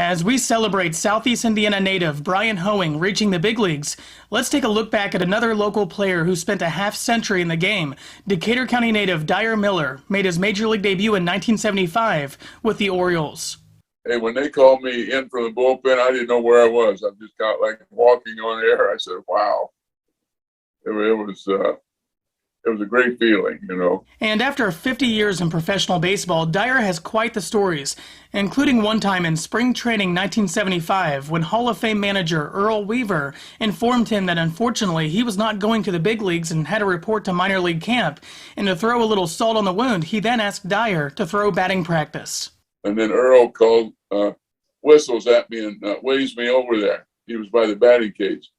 As we celebrate Southeast Indiana native Brian Hoeing reaching the big leagues, let's take a look back at another local player who spent a half-century in the game. Decatur County native Dyar Miller made his major league debut in 1975 with the Orioles. Hey, when they called me in from the bullpen, I didn't know where I was. I just got like walking on air. I said, wow. It was a great feeling, you know. And after 50 years in professional baseball, Dyar has quite the stories, including one time in spring training 1975 when Hall of Fame manager Earl Weaver informed him that unfortunately he was not going to the big leagues and had to report to minor league camp. And to throw a little salt on the wound, he then asked Dyar to throw batting practice. And then Earl called, whistles at me and waves me over there. He was by the batting cage.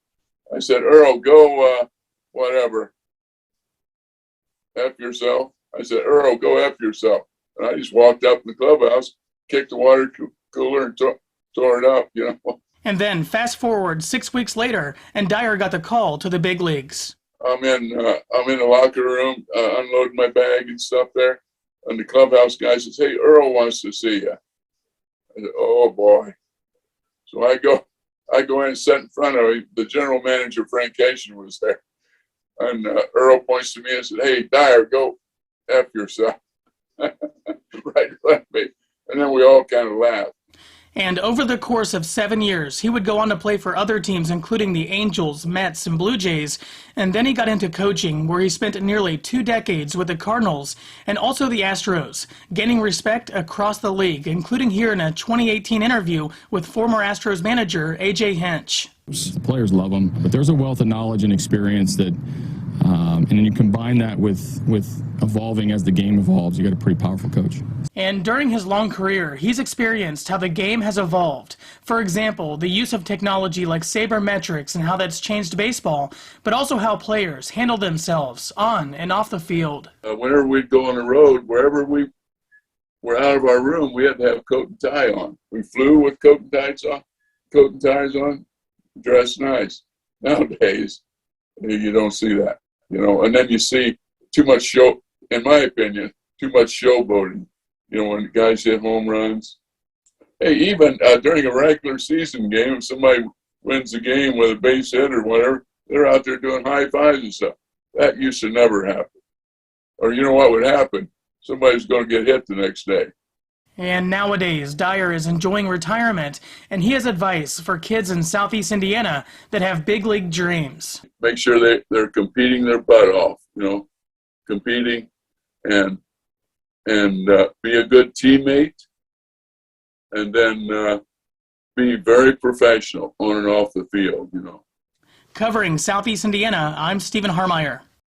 I said, Earl, go whatever. F yourself. I said, Earl, go F yourself. And I just walked up in the clubhouse, kicked the water cooler, and tore it up, you know. And then fast forward 6 weeks later, and Dyar got the call to the big leagues. I'm in the locker room, unloading my bag and stuff there. And the clubhouse guy says, hey, Earl wants to see you. I said, oh, boy. So I go in and sit in front of him. The general manager, Frank Cation, was there. And Earl points to me and said, hey, Dyar, go F yourself. Right at me. And then we all kind of laughed. And over the course of 7 years, he would go on to play for other teams, including the Angels, Mets, and Blue Jays. And then he got into coaching, where he spent nearly 2 decades with the Cardinals and also the Astros, gaining respect across the league, including here in a 2018 interview with former Astros manager A.J. Hinch. The players love him, but there's a wealth of knowledge and experience that, and then you combine that with evolving as the game evolves, you got a pretty powerful coach. And during his long career, he's experienced how the game has evolved. For example, the use of technology like sabermetrics and how that's changed baseball, but also how players handle themselves on and off the field. Whenever we'd go on the road, wherever we were out of our room, we had to have coat and tie on. We flew with coat and ties on, dressed nice. Nowadays, you don't see that, you know. And then you see too much show, in my opinion, too much showboating. You know, when guys hit home runs. Hey, even during a regular season game, if somebody wins the game with a base hit or whatever, they're out there doing high fives and stuff. That used to never happen. Or you know what would happen? Somebody's going to get hit the next day. And nowadays, Dyar is enjoying retirement, and he has advice for kids in Southeast Indiana that have big league dreams. Make sure they're competing their butt off, you know, competing and be a good teammate, and then be very professional on and off the field, you know. Covering Southeast Indiana, I'm Stephen Harmeyer.